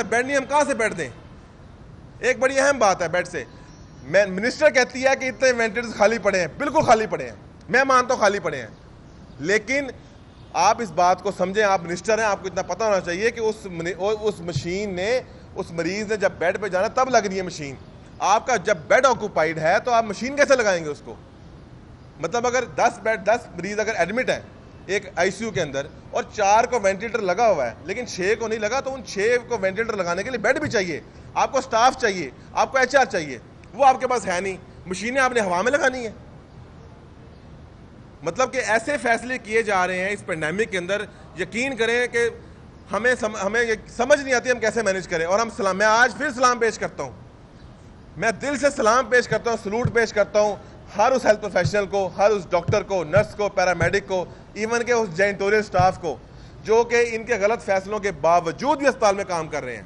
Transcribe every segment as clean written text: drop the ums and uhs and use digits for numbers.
ہے بیڈ نہیں, ہم کہاں سے بیڈ دیں؟ ایک بڑی اہم بات ہے بیڈ سے. منسٹر کہتی ہے کہ اتنے وینٹیلیٹرز خالی پڑے ہیں, بالکل خالی پڑے ہیں, میں مانتا ہوں خالی پڑے ہیں, لیکن آپ اس بات کو سمجھیں, آپ منسٹر ہیں, آپ کو اتنا پتہ ہونا چاہیے کہ اس مشین نے, اس مریض نے جب بیڈ پہ جانا تب لگ رہی ہے مشین. آپ کا جب بیڈ آکوپائڈ ہے تو آپ مشین کیسے لگائیں گے اس کو؟ مطلب اگر 10 مریض اگر ایڈمٹ ہیں ایک آئی سی یو کے اندر اور 4 کو وینٹیلیٹر لگا ہوا ہے لیکن 6 کو نہیں لگا, تو ان 6 کو وینٹیلیٹر لگانے کے لیے بیڈ بھی چاہیے, آپ کو سٹاف چاہیے, آپ کو ایچ آر چاہیے, وہ آپ کے پاس ہے نہیں. مشینیں آپ نے ہوا میں لگانی ہے. مطلب کہ ایسے فیصلے کیے جا رہے ہیں اس پینڈیمک کے اندر, یقین کریں کہ ہمیں سمجھ نہیں آتی ہم کیسے مینیج کریں. اور میں آج پھر سلام پیش کرتا ہوں, میں دل سے سلام پیش کرتا ہوں, سلوٹ پیش کرتا ہوں ہر اس ہیلتھ پروفیشنل کو, ہر اس ڈاکٹر کو, نرس کو, پیرامیڈک کو, ایون کہ اس جینیٹوریل سٹاف کو جو کہ ان کے غلط فیصلوں کے باوجود بھی اسپتال میں کام کر رہے ہیں.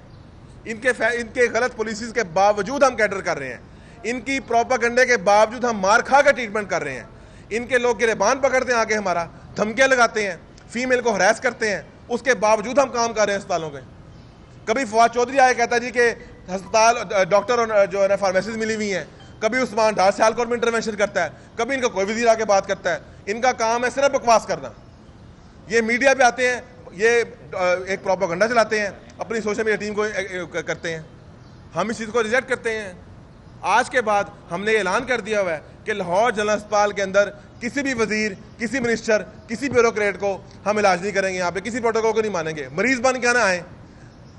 ان کے غلط پالیسیز کے باوجود ہم کیڈر کر رہے ہیں, ان کی پروپیگنڈے کے باوجود ہم مار کھا کے ٹریٹمنٹ کر رہے ہیں. ان کے لوگ گریبان پکڑتے ہیں, آگے ہمارا دھمکیاں لگاتے ہیں, فیمیل کو ہراس کرتے ہیں, اس کے باوجود ہم کام کر رہے ہیں اسپتالوں کے. کبھی فواد چودھری آئے کہتا جی کہ ہسپتال ڈاکٹر جو ہے نا فارمیسیز ملی ہوئی ہیں, کبھی عثمان ڈار سیالکوٹ میں انٹروینشن کرتا ہے, کبھی ان کا کوئی وزیر آ کے بات کرتا ہے. ان کا کام ہے صرف بکواس کرنا. یہ میڈیا پہ آتے ہیں, یہ ایک پروپیگنڈا چلاتے ہیں, اپنی سوشل میڈیا ٹیم کو کرتے ہیں. ہم اس چیز کو ریجیکٹ کرتے ہیں. آج کے بعد ہم نے اعلان کر دیا ہوا ہے کہ لاہور جنرل اسپتال کے اندر کسی بھی وزیر, کسی منسٹر, کسی بیوروکریٹ کو ہم علاج نہیں کریں گے. یہاں پہ کسی پروٹوکول کو نہیں مانیں گے. مریض بن کے نہ آئیں,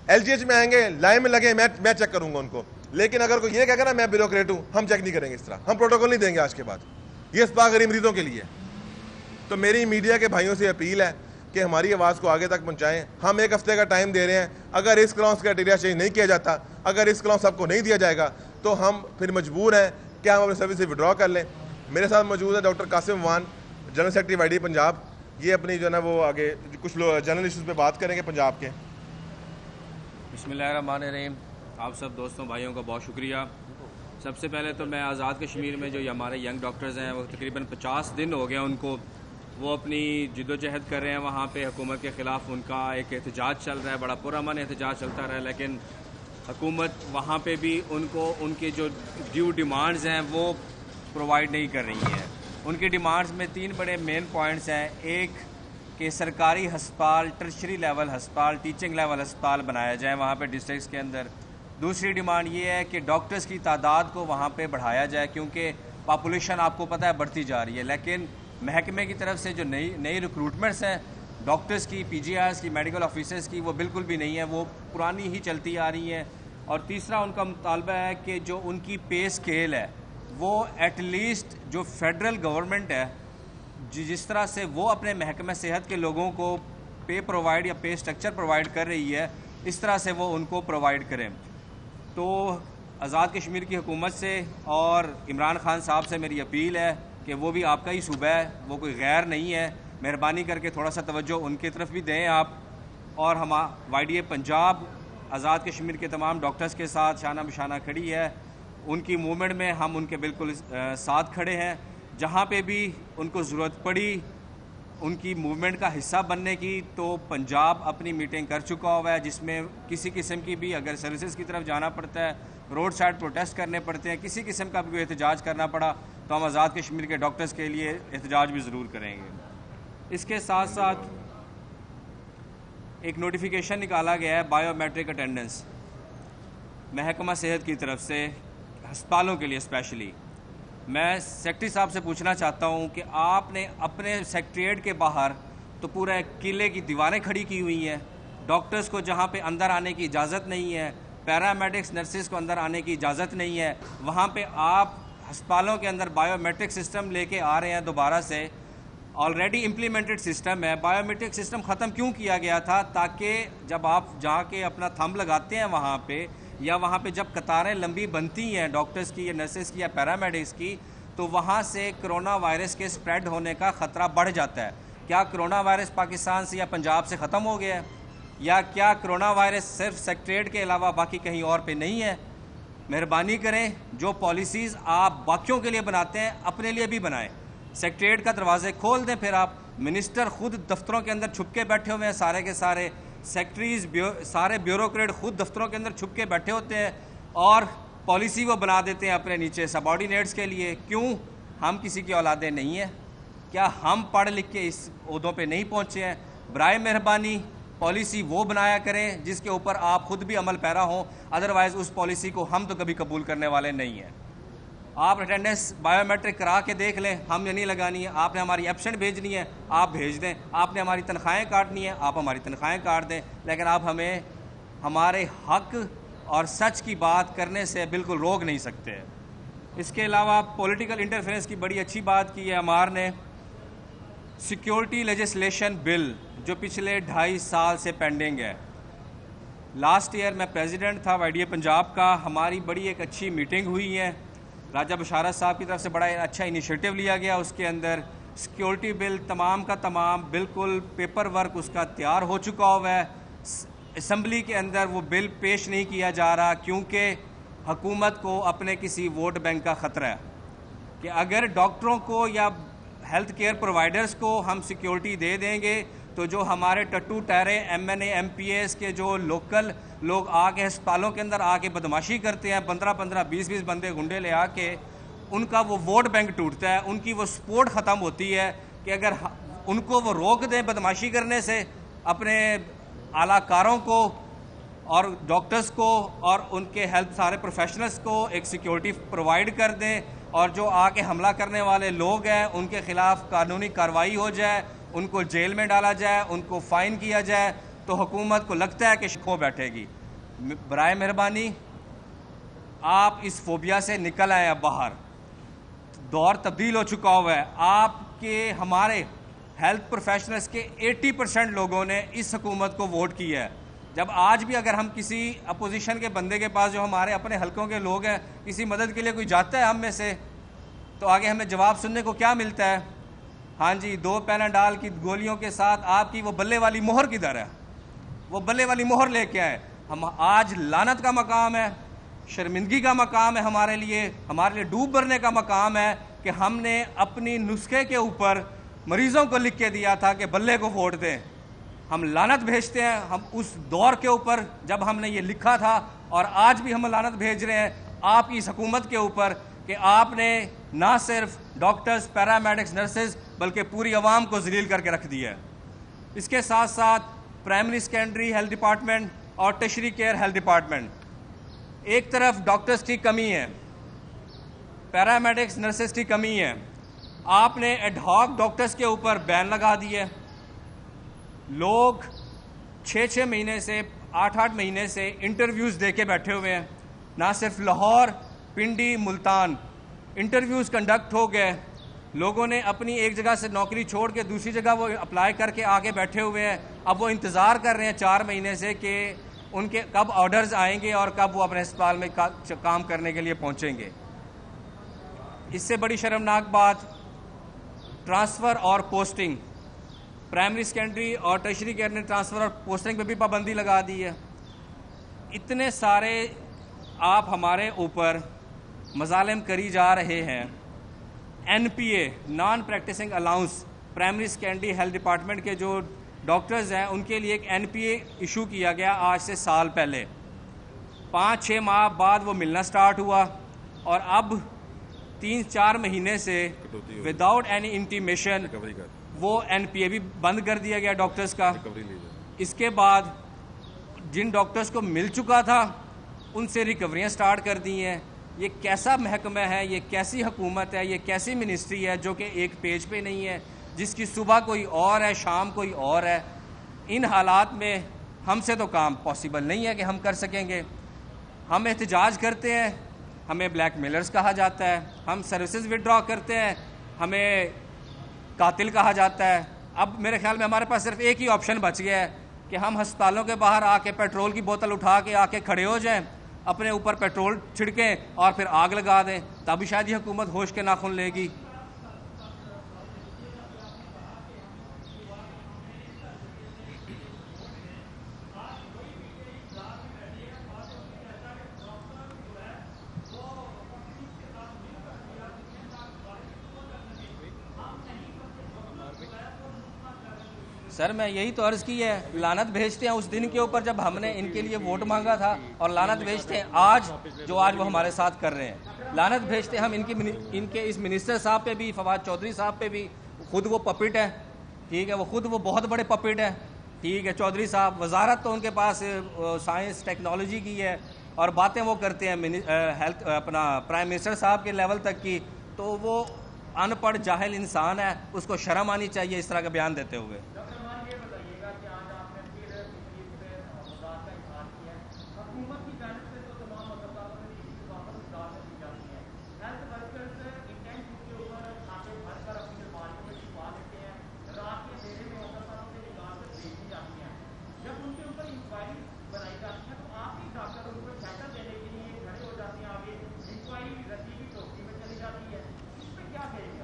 ایل جی ایچ میں آئیں گے, لائن میں لگے, میں چیک کروں گا ان کو. لیکن اگر کوئی یہ کہے گا نا میں بیوروکریٹ ہوں, ہم چیک نہیں کریں گے. اس طرح ہم پروٹوکول نہیں دیں گے آج کے بعد. یہ اسپتال غریب مریضوں کے لیے. تو میری میڈیا کے بھائیوں سے اپیل ہے کہ ہماری آواز کو آگے تک پہنچائیں. ہم 1 ہفتے کا ٹائم دے رہے ہیں. اگر رسک الاؤنس کرائٹیریا چینج نہیں کیا جاتا, اگر رسک الاؤنس سب کو نہیں دیا جائے گا, تو ہم پھر مجبور ہیں کہ ہم اپنے سروس سے وڈرا کر لیں. میرے ساتھ موجود ہے ڈاکٹر قاسم وان, general secretary Y D Punjab. یہ اپنی جو ہے نا وہ آگے کچھ لوگ جنرل ایشوز پہ بات کریں گے پنجاب کے. بسم اللہ الرحمن الرحیم. آپ سب دوستوں بھائیوں کا بہت شکریہ. سب سے پہلے تو میں آزاد کشمیر میں جو ہمارے ینگ ڈاکٹرز ہیں, وہ تقریباً 50 دن ہو گئے ان کو, وہ اپنی جد و جہد کر رہے ہیں وہاں پہ. حکومت کے خلاف ان کا ایک احتجاج چل رہا ہے, بڑا پرامن احتجاج چلتا رہا ہے, لیکن حکومت وہاں پہ بھی ان کو ان کے جو ڈیو ڈیمانڈز ہیں وہ پرووائڈ نہیں کر رہی ہیں. ان کی ڈیمانڈز میں 3 بڑے مین پوائنٹس ہیں. ایک کہ سرکاری ہسپتال, ٹرشری لیول ہسپتال, ٹیچنگ لیول ہسپتال بنایا جائے وہاں پہ ڈسٹرکٹس کے اندر. دوسری ڈیمانڈ یہ ہے کہ ڈاکٹرز کی تعداد کو وہاں پہ بڑھایا جائے, کیونکہ پاپولیشن آپ کو پتہ ہے بڑھتی جا رہی ہے, لیکن محکمے کی طرف سے جو نئی ریکروٹمنٹس ہیں ڈاکٹرز کی, پی جی آرز کی, میڈیکل آفیسرز کی, وہ بالکل بھی نہیں ہیں, وہ پرانی ہی چلتی آ رہی ہیں. اور تیسرا ان کا مطالبہ ہے کہ جو ان کی پے سکیل ہے وہ ایٹ لیسٹ جو فیڈرل گورنمنٹ ہے جس طرح سے وہ اپنے محکمہ صحت کے لوگوں کو پے پرووائڈ یا پے سٹرکچر پرووائڈ کر رہی ہے, اس طرح سے وہ ان کو پرووائڈ کریں. تو آزاد کشمیر کی حکومت سے اور عمران خان صاحب سے میری اپیل ہے کہ وہ بھی آپ کا ہی صوبہ ہے, وہ کوئی غیر نہیں ہے, مہربانی کر کے تھوڑا سا توجہ ان کی طرف بھی دیں آپ. اور ہم Y D A Punjab Azad Kashmir کے تمام ڈاکٹرز کے ساتھ شانہ بشانہ کھڑی ہے. ان کی موومنٹ میں ہم ان کے بالکل ساتھ کھڑے ہیں. جہاں پہ بھی ان کو ضرورت پڑی ان کی موومنٹ کا حصہ بننے کی, تو پنجاب اپنی میٹنگ کر چکا ہوا ہے, جس میں کسی قسم کی بھی اگر سروسز کی طرف جانا پڑتا ہے, روڈ سائڈ پروٹیسٹ کرنے پڑتے ہیں, کسی قسم کا بھی کوئی احتجاج کرنا پڑا, تو ہم آزاد کشمیر کے ڈاکٹرز کے لیے احتجاج بھی ضرور کریں گے. اس کے ساتھ ساتھ ایک نوٹیفیکیشن نکالا گیا ہے بائیو میٹرک اٹینڈنس محکمہ صحت کی طرف سے ہسپتالوں کے لیے اسپیشلی. میں سیکرٹری صاحب سے پوچھنا چاہتا ہوں کہ آپ نے اپنے سیکریٹریٹ کے باہر تو پورا ایک قلعے کی دیواریں کھڑی کی ہوئی ہیں, ڈاکٹرز کو جہاں پہ اندر آنے کی اجازت نہیں ہے, پیرامیڈکس نرسز کو اندر آنے کی اجازت نہیں ہے, وہاں پہ آپ ہسپتالوں کے اندر بائیو میٹرک سسٹم لے کے آ رہے ہیں دوبارہ سے. آلریڈی امپلیمنٹڈ سسٹم ہے. بائیو میٹرک سسٹم ختم کیوں کیا گیا تھا؟ تاکہ جب آپ جا کے اپنا تھمب لگاتے ہیں وہاں پہ, یا وہاں پہ جب قطاریں لمبی بنتی ہیں ڈاکٹرز کی یا نرسز کی یا پیرامیڈکس کی, تو وہاں سے کرونا وائرس کے سپریڈ ہونے کا خطرہ بڑھ جاتا ہے. کیا کرونا وائرس پاکستان سے یا پنجاب سے ختم ہو گیا ہے؟ یا کیا کرونا وائرس صرف سیکریٹریٹ کے علاوہ باقی کہیں اور پہ نہیں ہے؟ مہربانی کریں, جو پالیسیز آپ باقیوں کے لیے بناتے ہیں اپنے لیے بھی بنائیں. سیکریٹریٹ کا دروازے کھول دیں, پھر آپ منسٹر خود دفتروں کے اندر چھپ کے بیٹھے ہوئے ہیں سارے کے سارے, سیکٹریز سارے بیوروکریٹ خود دفتروں کے اندر چھپ کے بیٹھے ہوتے ہیں اور پالیسی وہ بنا دیتے ہیں اپنے نیچے سبارڈینیٹس کے لیے. کیوں؟ ہم کسی کی اولادیں نہیں ہیں؟ کیا ہم پڑھ لکھ کے اس عہدوں پہ نہیں پہنچے ہیں؟ برائے مہربانی پالیسی وہ بنایا کریں جس کے اوپر آپ خود بھی عمل پیرا ہوں، ادروائز اس پالیسی کو ہم تو کبھی قبول کرنے والے نہیں ہیں. آپ اٹینڈنس بائیو میٹرک کرا کے دیکھ لیں، ہم نے نہیں لگانی ہے. آپ نے ہماری ایبسنٹ بھیجنی ہے آپ بھیج دیں، آپ نے ہماری تنخواہیں کاٹنی ہے آپ ہماری تنخواہیں کاٹ دیں، لیکن آپ ہمیں ہمارے حق اور سچ کی بات کرنے سے بالکل روک نہیں سکتے. اس کے علاوہ پولیٹیکل انٹرفیرنس کی بڑی اچھی بات کی ہے ہمار نے. سیکیورٹی لیجسلیشن بل جو پچھلے 2.5 سال سے پینڈنگ ہے. لاسٹ ایئر میں پریزیڈنٹ تھا وائی ڈی اے پنجاب کا، ہماری بڑی ایک اچھی میٹنگ ہوئی ہے، راجہ بشارت صاحب کی طرف سے بڑا اچھا انیشیٹو لیا گیا. اس کے اندر سیکیورٹی بل تمام کا تمام بالکل پیپر ورک اس کا تیار ہو چکا ہوا ہے. اسمبلی کے اندر وہ بل پیش نہیں کیا جا رہا کیونکہ حکومت کو اپنے کسی ووٹ بینک کا خطرہ ہے کہ اگر ڈاکٹروں کو یا ہیلتھ کیئر پرووائڈرز کو ہم سیکیورٹی دے دیں گے تو جو ہمارے ٹٹو ٹہرے M N A M P S کے جو لوکل لوگ آ کے ہسپتالوں کے اندر آ کے بدماشی کرتے ہیں، 15 20 بندے گنڈے لے آ کے، ان کا وہ ووٹ بینک ٹوٹتا ہے، ان کی وہ سپورٹ ختم ہوتی ہے کہ اگر ان کو وہ روک دیں بدماشی کرنے سے، اپنے اعلیٰ کاروں کو اور ڈاکٹرز کو اور ان کے ہیلتھ سارے پروفیشنلز کو ایک سیکیورٹی پرووائڈ کر دیں اور جو آ کے حملہ کرنے والے لوگ ہیں ان کے خلاف قانونی کارروائی ہو جائے، ان کو جیل میں ڈالا جائے، ان کو فائن کیا جائے، تو حکومت کو لگتا ہے کہ کھو بیٹھے گی. برائے مہربانی آپ اس فوبیا سے نکل آئیں. اب باہر دور تبدیل ہو چکا ہوا ہے. آپ کے ہمارے ہیلتھ پروفیشنلز کے 80% لوگوں نے اس حکومت کو ووٹ کیا ہے. جب آج بھی اگر ہم کسی اپوزیشن کے بندے کے پاس جو ہمارے اپنے حلقوں کے لوگ ہیں کسی مدد کے لیے کوئی جاتا ہے ہم میں سے، تو آگے ہمیں جواب سننے کو کیا ملتا ہے؟ ہاں جی 2 پیناڈال کی گولیوں کے ساتھ آپ کی وہ بلے والی مہر کدھر ہے؟ وہ بلے والی مہر لے کے آئے. ہم آج لعنت کا مقام ہے، شرمندگی کا مقام ہے ہمارے لیے ڈوب مرنے کا مقام ہے کہ ہم نے اپنی نسخے کے اوپر مریضوں کو لکھ کے دیا تھا کہ بلے کو ووٹ دیں. ہم لعنت بھیجتے ہیں ہم اس دور کے اوپر جب ہم نے یہ لکھا تھا، اور آج بھی ہم لعنت بھیج رہے ہیں آپ کی اس حکومت کے اوپر کہ آپ نے نہ صرف ڈاکٹرز، پیرامیڈکس، نرسز بلکہ پوری عوام کو ذلیل کر کے رکھ دیا ہے. اس کے ساتھ ساتھ پرائمری سیکنڈری ہیلتھ ڈپارٹمنٹ اور ٹیشری کیئر ہیلتھ ڈپارٹمنٹ، ایک طرف ڈاکٹرز کی کمی ہے، پیرامیڈکس، نرسز کی کمی ہے، آپ نے ایڈ ہاک ڈاکٹرز کے اوپر بین لگا دیے. لوگ 6 مہینے سے 8 مہینے سے انٹرویوز دے کے بیٹھے ہوئے ہیں. نہ صرف لاہور، پنڈی، ملتان انٹرویوز کنڈکٹ ہو گئے. لوگوں نے اپنی ایک جگہ سے نوکری چھوڑ کے دوسری جگہ وہ اپلائی کر کے آگے بیٹھے ہوئے ہیں. اب وہ انتظار کر رہے ہیں 4 مہینے سے کہ ان کے کب آرڈرز آئیں گے اور کب وہ اپنے ہسپتال میں کام کرنے کے لیے پہنچیں گے. اس سے بڑی شرمناک بات ٹرانسفر اور پوسٹنگ. پرائمری سیکنڈری اور ٹرشری کیئر نے ٹرانسفر اور پوسٹنگ پہ بھی پابندی لگا دی ہے. اتنے سارے آپ ہمارے اوپر مظالم کری جا رہے ہیں. N P A non practising allowance primary secondary health department کے جو ڈاکٹرز ہیں ان کے لیے ایک این پی اے ایشو کیا گیا آج سے سال پہلے. 5-6 ماہ بعد وہ ملنا سٹارٹ ہوا اور اب 3-4 مہینے سے وداؤٹ اینی انٹیمیشن وہ این پی اے بھی بند کر دیا گیا ڈاکٹرز کا. اس کے بعد جن ڈاکٹرز کو مل چکا تھا ان سے ریکوریاں سٹارٹ کر دی ہیں. یہ کیسا محکمہ ہے، یہ کیسی حکومت ہے، یہ کیسی منسٹری ہے جو کہ ایک پیج پہ نہیں ہے، جس کی صبح کوئی اور ہے شام کوئی اور ہے. ان حالات میں ہم سے تو کام پاسبل نہیں ہے کہ ہم کر سکیں گے. ہم احتجاج کرتے ہیں، ہمیں بلیک میلرز کہا جاتا ہے. ہم سروسز وڈرا کرتے ہیں، ہمیں قاتل کہا جاتا ہے. اب میرے خیال میں ہمارے پاس صرف ایک ہی آپشن بچ گیا ہے کہ ہم ہسپتالوں کے باہر آ کے پیٹرول کی بوتل اٹھا کے آ کے کھڑے ہو جائیں، اپنے اوپر پیٹرول چھڑکیں اور پھر آگ لگا دیں. تب شاید یہ حکومت ہوش کے ناخن لے گی. سر میں یہی تو عرض کی ہے، لعنت بھیجتے ہیں اس دن کے اوپر جب ہم نے ان کے لیے ووٹ مانگا تھا، اور لعنت بھیجتے ہیں آج جو آج وہ ہمارے ساتھ کر رہے ہیں. لعنت بھیجتے ہیں ہم ان کے اس منسٹر صاحب پہ بھی، فواد چودھری صاحب پہ بھی. خود وہ پپٹ ہے، ٹھیک ہے، وہ خود وہ بہت بڑے پپٹ ہے، ٹھیک ہے. چودھری صاحب وزارت تو ان کے پاس سائنس ٹیکنالوجی کی ہے، اور باتیں وہ کرتے ہیں ہیلتھ اپنا پرائم منسٹر صاحب کے لیول تک کی. تو وہ ان پڑھ جاہل انسان ہے، اس کو شرم آنی چاہیے اس طرح کا بیان دیتے ہوئے.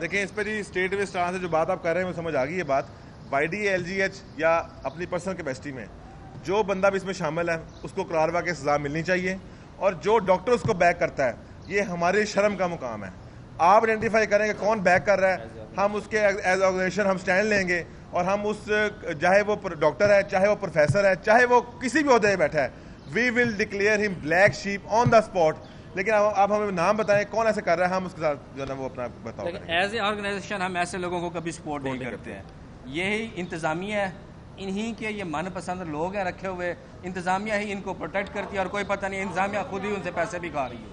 دیکھیں اس پہ جی اسٹیٹ میں سے جو بات آپ کر رہے ہیں وہ سمجھ آ گئی ہے بات. Y D L G H یا اپنی پرسنل کیپیسٹی میں جو بندہ بھی اس میں شامل ہے اس کو قرار واقع سزا ملنی چاہیے, اور جو ڈاکٹر اس کو بیک کرتا ہے یہ ہماری شرم کا مقام ہے. آپ آئیڈینٹیفائی کریں کہ کون بیک کر رہا ہے, ہم اس کے ایز آرگنائزیشن ہم سٹینڈ لیں گے, اور ہم اس چاہے وہ ڈاکٹر ہے, چاہے وہ پروفیسر ہے, چاہے وہ کسی بھی عہدے پہ بیٹھا ہے, وی ول ڈکلیئر ہم black shape on the spot. لیکن آپ ہمیں نام بتائیں کون ایسے کر رہا ہے, ہم اس کے ساتھ جو ہے نا وہ اپنا بتاؤ کریں. ایز اے آرگنائزیشن ہم ایسے لوگوں کو کبھی سپورٹ نہیں کرتے ہیں. یہی انتظامیہ ہے, انہی کے یہ من پسند لوگ ہیں رکھے ہوئے, انتظامیہ ہی ان کو پروٹیکٹ کرتی ہے, اور کوئی پتہ نہیں انتظامیہ خود ہی ان سے پیسے بھی کھا رہی ہے.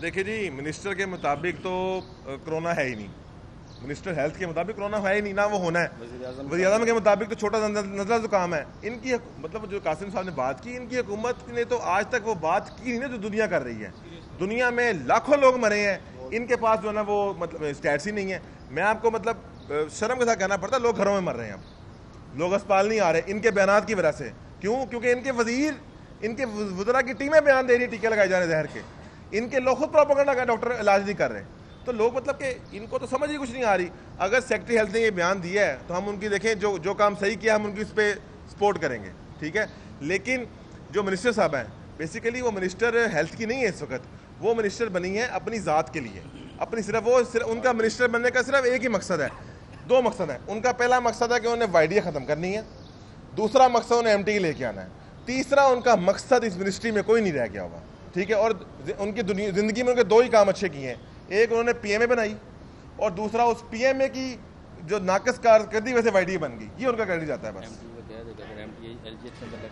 دیکھیں جی, منسٹر کے مطابق تو کرونا ہے ہی نہیں, منسٹر ہیلتھ کے مطابق کرونا ہے ہی نہیں, نہ وہ ہونا ہے. وزیر اعظم کے مطابق تو چھوٹا نزلہ زکام ہے. ان کی مطلب جو قاسم صاحب نے بات کی, ان کی حکومت نے تو آج تک وہ بات کی نہیں نا جو دنیا کر رہی ہے. دنیا میں لاکھوں لوگ مرے ہیں, ان کے پاس جو ہے نا وہ مطلب اسٹیٹس ہی نہیں ہے. میں آپ کو مطلب شرم کے ساتھ کہنا پڑتا ہے, لوگ گھروں میں مر رہے ہیں, اب لوگ اسپتال نہیں آ رہے ان کے بیانات کی وجہ سے. کیوں؟ کیونکہ ان کے وزیر, ان کے وزراء کی ٹیمیں بیان دے رہی ٹیکے لگائے جا رہے زہر کے, ان کے لوگ خود پروپیگنڈا کا ڈاکٹر علاج نہیں کر رہے. تو لوگ مطلب کہ ان کو تو سمجھ ہی کچھ نہیں آ رہی. اگر سیکرٹری ہیلتھ نے یہ بیان دیا ہے تو ہم ان کی دیکھیں جو کام صحیح کیا ہم ان کی اس پہ سپورٹ کریں گے, ٹھیک ہے. لیکن جو منسٹر صاحب ہیں بیسیکلی وہ منسٹر ہیلتھ کی نہیں ہے اس وقت, وہ منسٹر بنی ہے اپنی ذات کے لیے, اپنی صرف ان کا منسٹر بننے کا صرف ایک ہی مقصد ہے, دو مقصد ہیں ان کا. پہلا مقصد ہے کہ انہیں وائی ڈی ختم کرنی ہے, دوسرا مقصد انہیں ایم ٹی لے کے آنا ہے, تیسرا ان کا مقصد اس منسٹری میں کوئی نہیں رہ گیا ہوگا, ٹھیک ہے. اور ان کی زندگی میں ان کے دو ہی کام اچھے کیے ہیں, ایک انہوں نے پی ایم اے بنائی, اور دوسرا اس پی ایم اے کی جو ناقص کارکردگی ویسے وائی ڈی بن گئی, یہ ان کا کریڈٹ جاتا ہے بس.